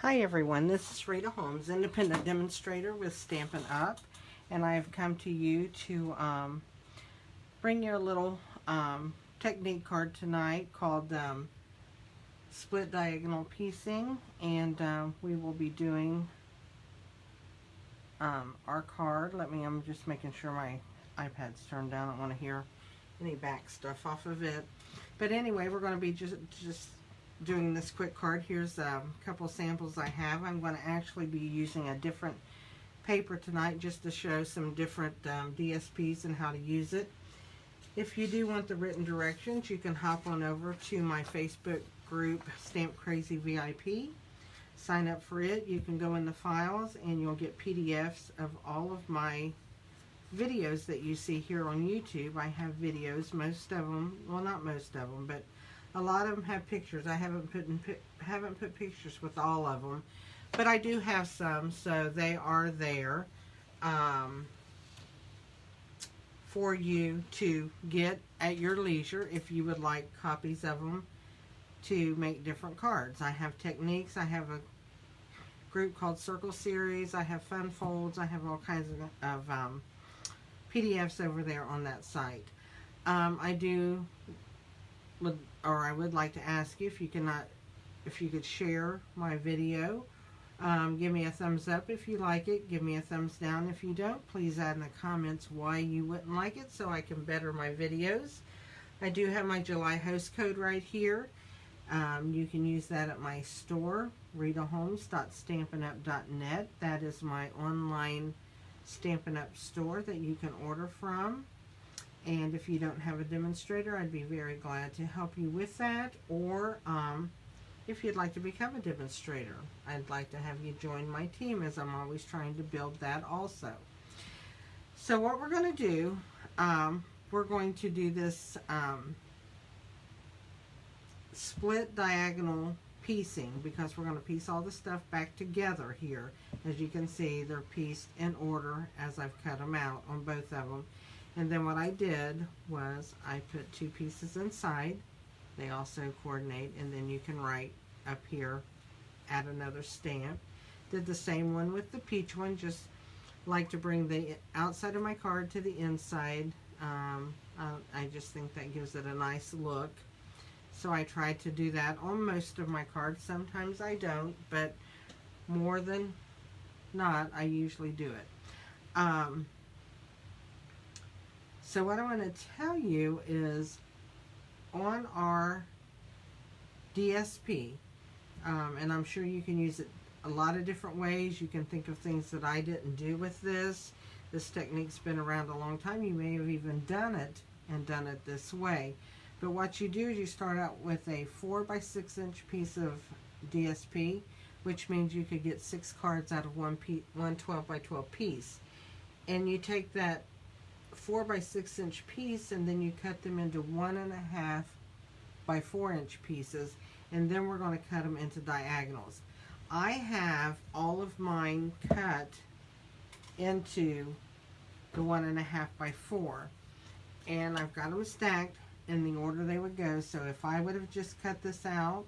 Hi everyone, this is Rita Holmes, independent demonstrator with Stampin Up, and I have come to you to bring you a little technique card tonight called split diagonal piecing, and we will be doing our card. I'm just making sure my iPad's turned down. I don't want to hear any back stuff off of it. But anyway, we're going to be just doing this quick card. Here's a couple samples I have. I'm going to actually be using a different paper tonight just to show some different DSPs and how to use it. If you do want the written directions, you can hop on over to my Facebook group, Stamp Crazy VIP. Sign up for it. You can go in the files and you'll get PDFs of all of my videos that you see here on YouTube. I have videos, most of them, well, not most of them, but a lot of them have pictures. I haven't put pictures with all of them, but I do have some, so they are there for you to get at your leisure if you would like copies of them to make different cards. I have techniques. I have a group called Circle Series. I have fun folds. I have all kinds of PDFs over there on that site. I would like to ask you if you could share my video. Give me a thumbs up if you like it. Give me a thumbs down if you don't. Please add in the comments why you wouldn't like it so I can better my videos. I do have my July host code right here. You can use that at my store, ritaholmes.stampinup.net. That is my online Stampin' Up store that you can order from. And if you don't have a demonstrator, I'd be very glad to help you with that. Or if you'd like to become a demonstrator, I'd like to have you join my team, as I'm always trying to build that also. So what we're going to do, we're going to do this split diagonal piecing, because we're going to piece all the stuff back together here. As you can see, they're pieced in order as I've cut them out on both of them. And then what I did was I put two pieces inside. They also coordinate, and then you can write up here, add another stamp. Did the same one with the peach one, just like to bring the outside of my card to the inside. I just think that gives it a nice look. So I tried to do that on most of my cards. Sometimes I don't, but more than not, I usually do it. So what I want to tell you is on our DSP, and I'm sure you can use it a lot of different ways. You can think of things that I didn't do with this. This technique's been around a long time. You may have even done it and done it this way. But what you do is you start out with a 4 by 6 inch piece of DSP, which means you could get 6 cards out of one 12 by 12 piece. And you take that 4 by 6 inch piece and then you cut them into 1.5 by 4 inch pieces, and then we're going to cut them into diagonals. I have all of mine cut into the 1.5 by 4, and I've got them stacked in the order they would go. So if I would have just cut this out,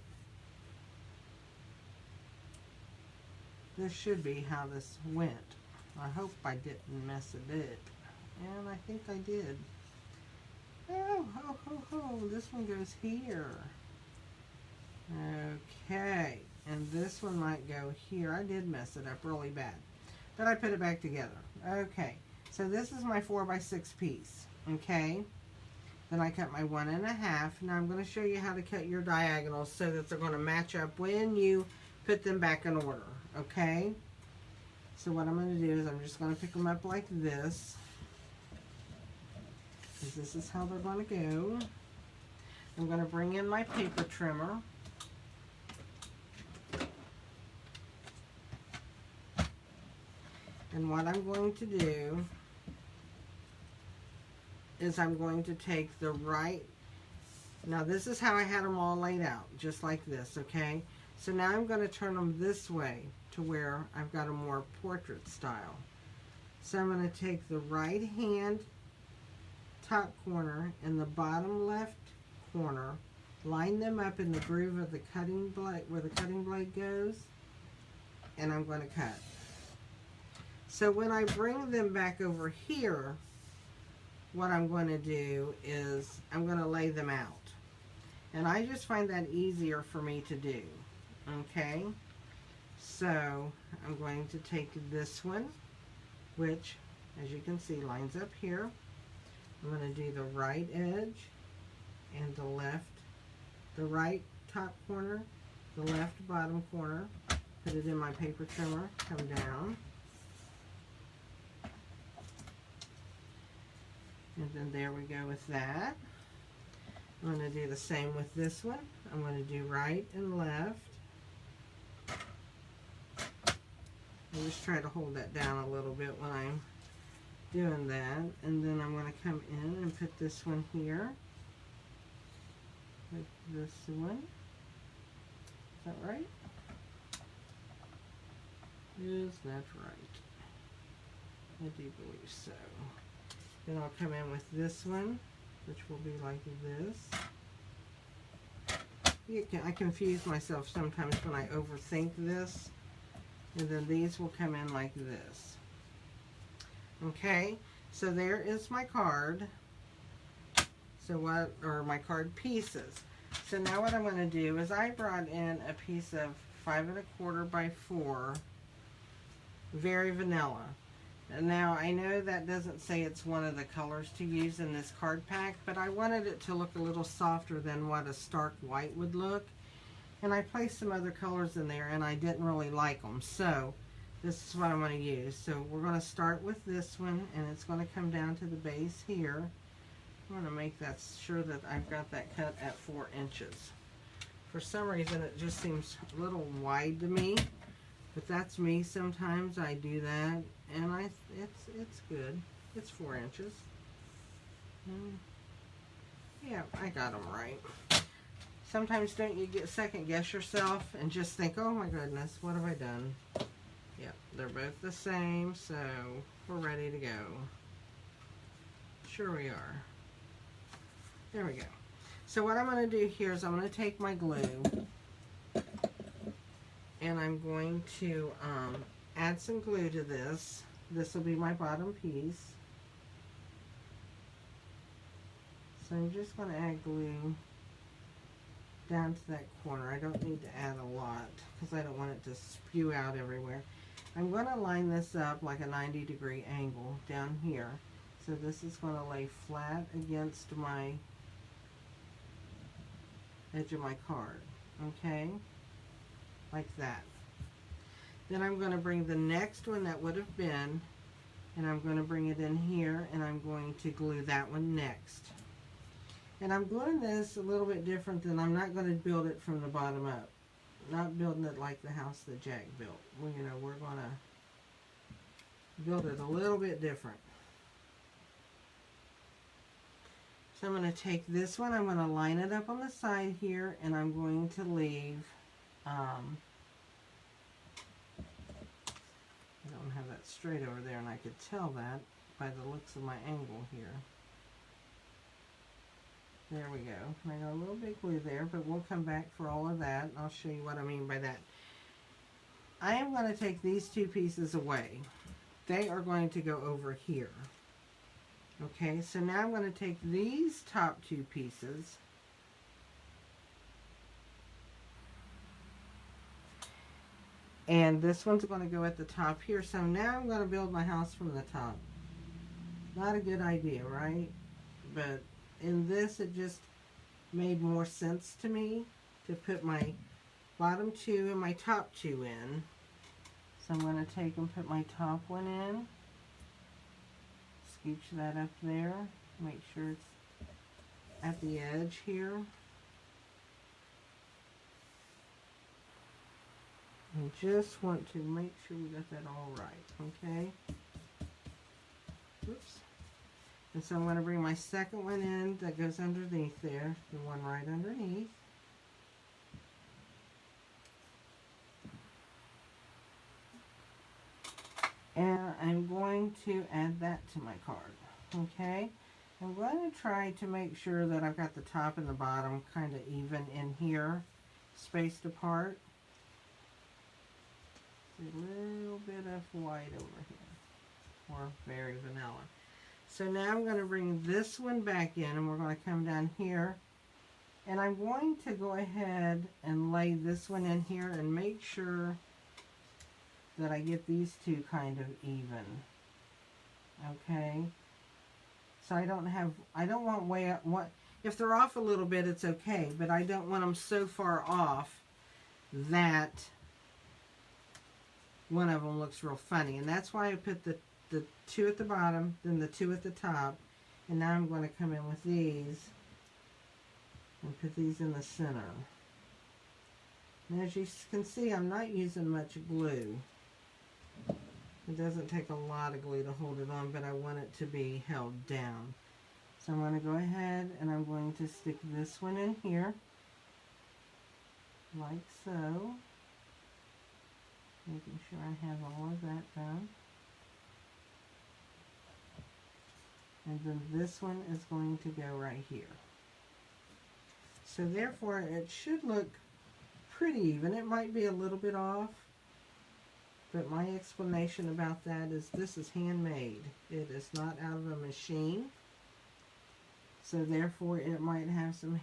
this should be how this went. I hope I didn't mess it up. And I think I did. This one goes here. Okay. And this one might go here. I did mess it up really bad, but I put it back together. Okay. So this is my 4 by 6 piece. Okay. Then I cut my 1.5. Now I'm going to show you how to cut your diagonals so that they're going to match up when you put them back in order. Okay. So what I'm going to do is I'm just going to pick them up like this, because this is how they're going to go. I'm going to bring in my paper trimmer. And what I'm going to do is I'm going to take the right, now this is how I had them all laid out, just like this, okay? So now I'm going to turn them this way to where I've got a more portrait style. So I'm going to take the right hand top corner and the bottom left corner, line them up in the groove of the cutting blade, where the cutting blade goes, and I'm going to cut. So when I bring them back over here, what I'm going to do is I'm going to lay them out. And I just find that easier for me to do. Okay? So I'm going to take this one, which, as you can see, lines up here. I'm going to do the right edge and the left, the right top corner, the left bottom corner. Put it in my paper trimmer, come down. And then there we go with that. I'm going to do the same with this one. I'm going to do right and left. I just try to hold that down a little bit when I'm doing that. And then I'm going to come in and put this one here. Like this one. Is that right? Is that right? I do believe so. Then I'll come in with this one, which will be like this. I confuse myself sometimes when I overthink this. And then these will come in like this. Okay, so there is my card. So my card pieces. So now what I'm going to do is I brought in a piece of 5 1/4 by 4, very vanilla. And now I know that doesn't say it's one of the colors to use in this card pack, but I wanted it to look a little softer than what a stark white would look. And I placed some other colors in there and I didn't really like them. So this is what I'm going to use. So we're going to start with this one, and it's going to come down to the base here. I'm going to make that sure that I've got that cut at 4 inches. For some reason it just seems a little wide to me, but that's me. Sometimes I do that, and it's good. It's 4 inches. Yeah, I got them right. Sometimes don't you second guess yourself and just think, oh my goodness, what have I done? Yep, they're both the same, so we're ready to go. Sure we are. There we go. So what I'm going to do here is I'm going to take my glue and I'm going to add some glue to this. This will be my bottom piece. So I'm just going to add glue down to that corner. I don't need to add a lot because I don't want it to spew out everywhere. I'm going to line this up like a 90-degree angle down here. So this is going to lay flat against my edge of my card. Okay? Like that. Then I'm going to bring the next one that would have been, and I'm going to bring it in here, and I'm going to glue that one next. And I'm gluing this a little bit different than, I'm not going to build it from the bottom up. Not building it like the house that Jack built. Well, you know, we're going to build it a little bit different. So I'm going to take this one, I'm going to line it up on the side here, and I'm going to leave, I don't have that straight over there, and I could tell that by the looks of my angle here. There we go. I got a little bit glue there, but we'll come back for all of that, and I'll show you what I mean by that. I am going to take these two pieces away. They are going to go over here. Okay, so now I'm going to take these top two pieces and this one's going to go at the top here. So now I'm going to build my house from the top. Not a good idea, right? But in this, it just made more sense to me to put my bottom two and my top two in. So I'm going to take and put my top one in. Scooch that up there. Make sure it's at the edge here. And just want to make sure we got that all right, okay? Oops. And so I'm going to bring my second one in that goes underneath there, the one right underneath. And I'm going to add that to my card, okay? I'm going to try to make sure that I've got the top and the bottom kind of even in here, spaced apart. a little bit of white over here, or very vanilla. So now I'm going to bring this one back in, and we're going to come down here, and I'm going to go ahead and lay this one in here and make sure that I get these two kind of even. Okay, so I don't want way up, if they're off a little bit, it's okay, but I don't want them so far off that one of them looks real funny. And that's why I put the two at the bottom, then the two at the top, and now I'm going to come in with these and put these in the center. And as you can see, I'm not using much glue. It doesn't take a lot of glue to hold it on, but I want it to be held down. So I'm going to go ahead and I'm going to stick this one in here, like so. Making sure I have all of that done. And then this one is going to go right here. So therefore it should look pretty even. It might be a little bit off, but my explanation about that is this is handmade. It is not out of a machine. So therefore it might have some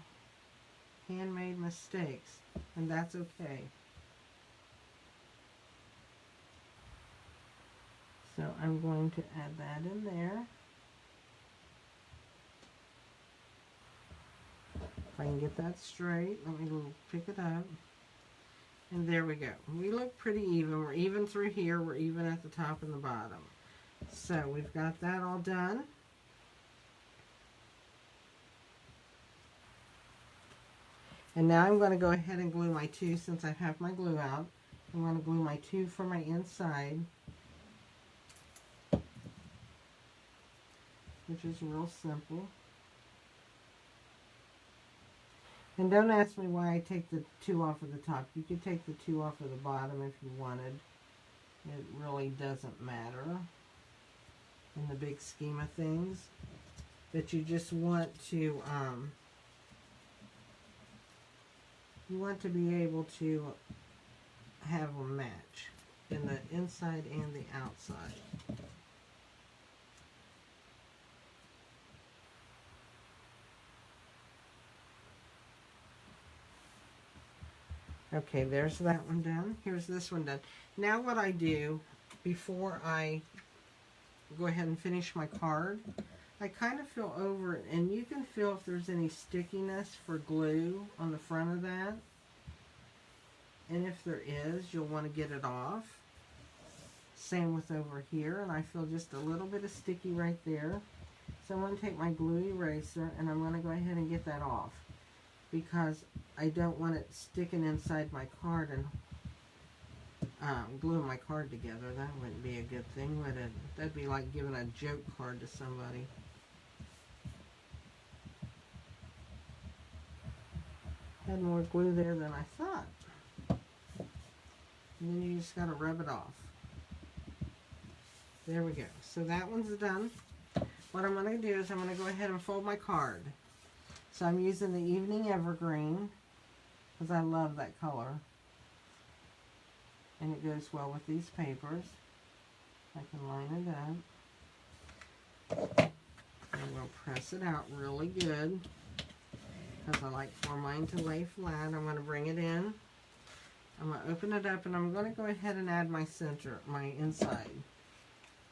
handmade mistakes, and that's okay. So I'm going to add that in there. If I can get that straight, let me pick it up. And there we go. We look pretty even. We're even through here. We're even at the top and the bottom. So we've got that all done. And now I'm going to go ahead and glue my two, since I have my glue out. I'm going to glue my two for my inside, which is real simple. And don't ask me why I take the two off of the top. You could take the two off of the bottom if you wanted. It really doesn't matter in the big scheme of things. But you just want to be able to have a match in the inside and the outside. Okay, there's that one done. Here's this one done. Now what I do before I go ahead and finish my card, I kind of feel over it, and you can feel if there's any stickiness for glue on the front of that. And if there is, you'll want to get it off. Same with over here, and I feel just a little bit of sticky right there. So I'm going to take my glue eraser, and I'm going to go ahead and get that off, because I don't want it sticking inside my card and gluing my card together. That wouldn't be a good thing, would it? That'd be like giving a joke card to somebody. Had more glue there than I thought. And then you just got to rub it off. There we go. So that one's done. What I'm going to do is I'm going to go ahead and fold my card. So I'm using the Evening Evergreen because I love that color. And it goes well with these papers. I can line it up. And we'll press it out really good, because I like for mine to lay flat. I'm going to bring it in. I'm going to open it up, and I'm going to go ahead and add my center, my inside,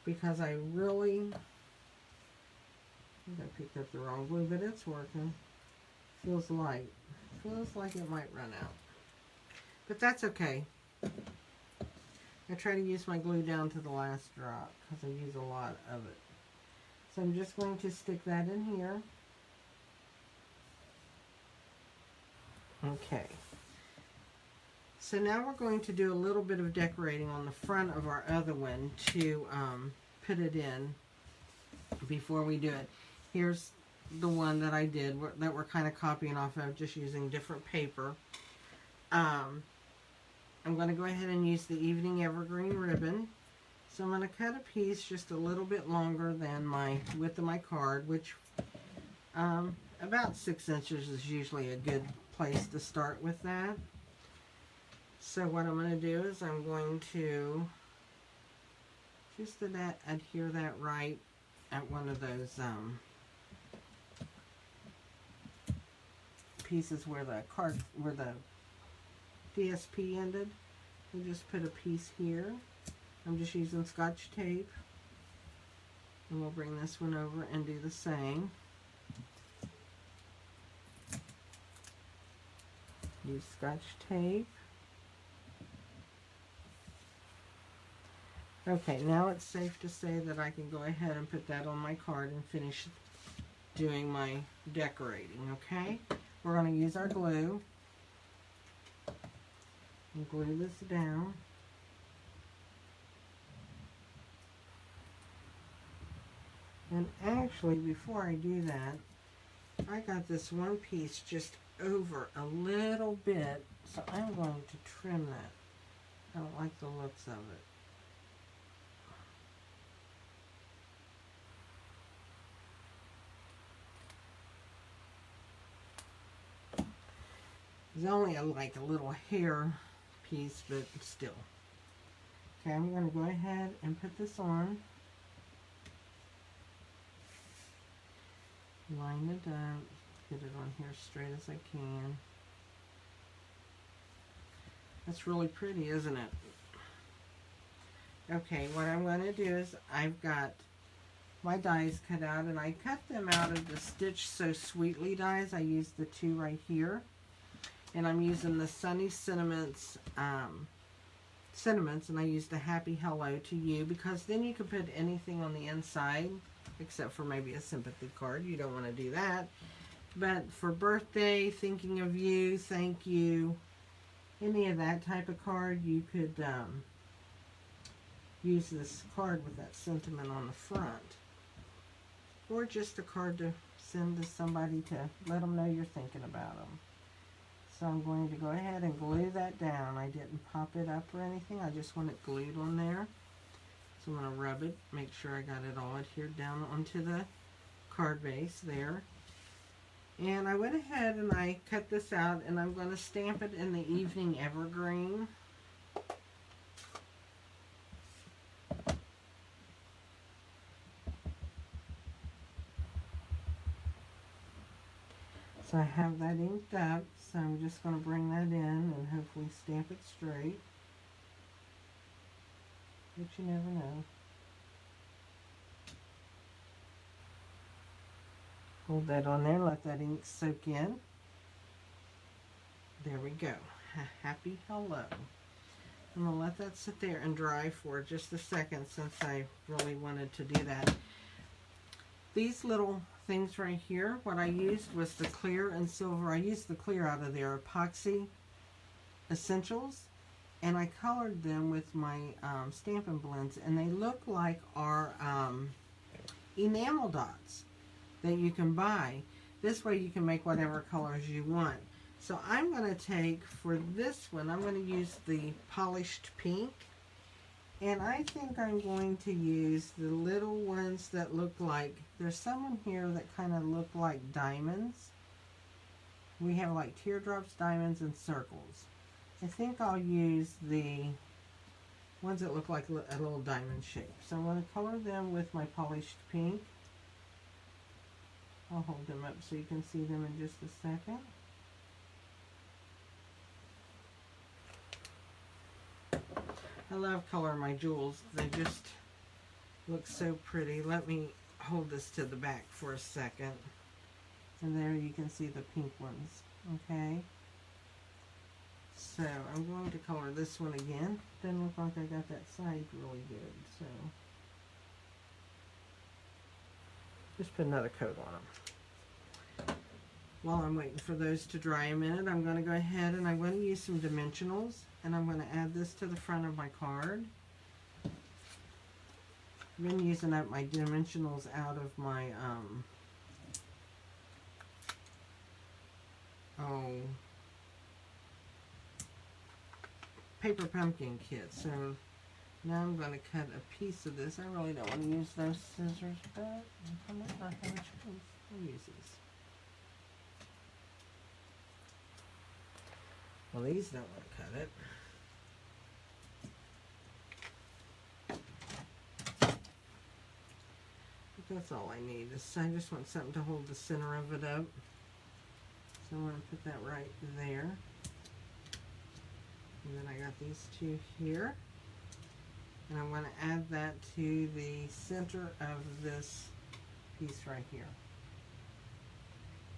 because I really, I think I picked up the wrong glue, but it's working. Feels light. Feels like it might run out, but that's okay. I try to use my glue down to the last drop because I use a lot of it. So I'm just going to stick that in here. Okay. So now we're going to do a little bit of decorating on the front of our other one to put it in before we do it. Here's the one that I did that we're kind of copying off of, just using different paper. I'm going to go ahead and use the Evening Evergreen ribbon. So I'm going to cut a piece just a little bit longer than my width of my card, which about 6 inches is usually a good place to start with that. So what I'm going to do is I'm going to just adhere that right at one of those pieces where the DSP ended. We just put a piece here. I'm just using Scotch tape, and we'll bring this one over and do the same. Use Scotch tape. Okay, now it's safe to say that I can go ahead and put that on my card and finish doing my decorating, okay? We're going to use our glue and glue this down. And actually, before I do that, I got this one piece just over a little bit, so I'm going to trim that. I don't like the looks of it. It's only like a little hair piece, but still. Okay, I'm going to go ahead and put this on. Line it up. Get it on here straight as I can. That's really pretty, isn't it? Okay, what I'm going to do is I've got my dies cut out, and I cut them out of the Stitch So Sweetly dies. I used the two right here. And I'm using the Sunny Sentiments, and I used the Happy Hello to You, because then you can put anything on the inside, except for maybe a sympathy card. You don't want to do that. But for birthday, thinking of you, thank you, any of that type of card, you could use this card with that sentiment on the front. Or just a card to send to somebody to let them know you're thinking about them. So I'm going to go ahead and glue that down. I didn't pop it up or anything. I just want it glued on there. So I'm going to rub it, make sure I got it all adhered down onto the card base there. And I went ahead and I cut this out, and I'm going to stamp it in the Evening Evergreen. So I have that inked up, so I'm just going to bring that in and hopefully stamp it straight. But you never know. Hold that on there, let that ink soak in. There we go. Happy Hello. I'm going to let that sit there and dry for just a second, since I really wanted to do that. These little things right here, what I used was the clear and silver. I used the clear out of their Epoxy Essentials, and I colored them with my Stampin' Blends, and they look like our enamel dots that you can buy. This way you can make whatever colors you want. So I'm going to take, for this one, I'm going to use the Polished Pink. And I think I'm going to use the little ones that look like, there's some in here that kind of look like diamonds. We have like teardrops, diamonds, and circles. I think I'll use the ones that look like a little diamond shape. So I'm going to color them with my Polished Pink. I'll hold them up so you can see them in just a second. I love coloring my jewels. They just look so pretty. Let me hold this to the back for a second. And there you can see the pink ones. Okay. So I'm going to color this one again. Doesn't look like I got that side really good. So just put another coat on them. While I'm waiting for those to dry a minute, I'm going to go ahead and I'm going to use some dimensionals, and I'm going to add this to the front of my card. I've been using up my dimensionals out of my paper pumpkin kit. So now I'm going to cut a piece of this. I really don't want to use those scissors, but I might not have a choice. I'll use these. Well, these don't want to cut it. That's all I need. I just want something to hold the center of it up. So I'm going to put that right there. And then I got these two here. And I'm going to add that to the center of this piece right here.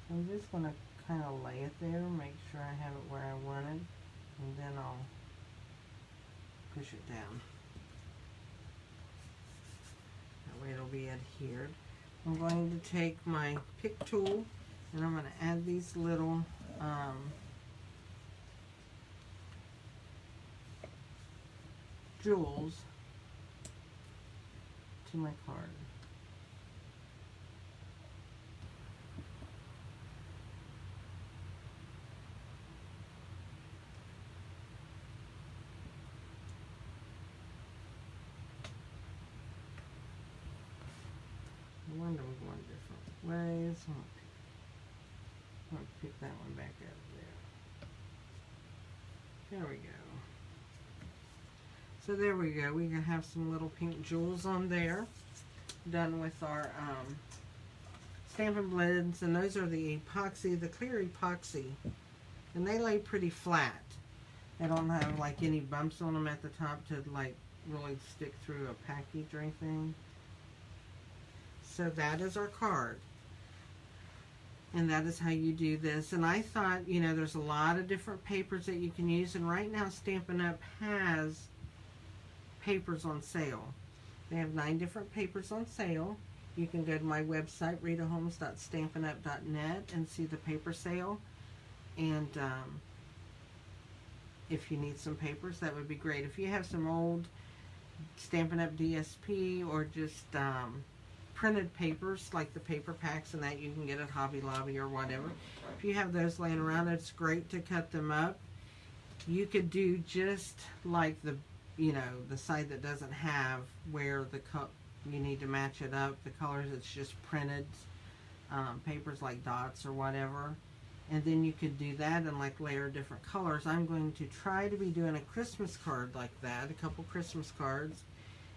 So I'm just going to kind of lay it there, make sure I have it where I want it, and then I'll push it down. That way it'll be adhered. I'm going to take my pick tool and I'm going to add these little jewels to my card. I wonder we're going different ways. I'm going to pick that one back up there. There we go. So there we go. We can have some little pink jewels on there. Done with our Stampin' Blends, and those are the epoxy, the clear epoxy, and they lay pretty flat. They don't have like any bumps on them at the top to like really stick through a package or anything. So that is our card. And that is how you do this. And I thought, you know, there's a lot of different papers that you can use. And right now Stampin' Up has papers on sale. They have 9 different papers on sale. You can go to my website, ritaholmes.stampinup.net, and see the paper sale. And if you need some papers, that would be great. If you have some old Stampin' Up DSP or just printed papers like the paper packs and that you can get at Hobby Lobby or whatever. If you have those laying around, it's great to cut them up. You could do just like the, you know, the side that doesn't have where the you need to match it up, the colors, it's just printed papers like dots or whatever. And then you could do that and like layer different colors. I'm going to try to be doing a Christmas card like that, a couple Christmas cards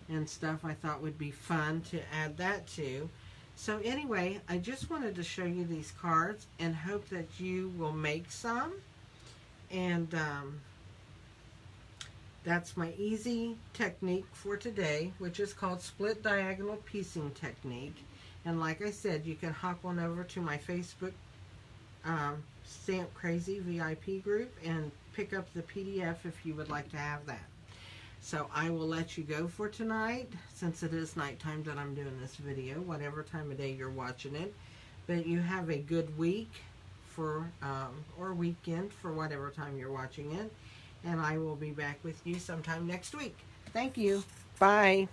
and stuff I thought would be fun to add that to. So anyway, I just wanted to show you these cards and hope that you will make some. And that's my easy technique for today, which is called split diagonal piecing technique. And like I said, you can hop on over to my Facebook Stamp Crazy VIP group and pick up the PDF if you would like to have that. So I will let you go for tonight, since it is nighttime that I'm doing this video, whatever time of day you're watching it. But you have a good week for, or weekend for whatever time you're watching it. And I will be back with you sometime next week. Thank you. Bye.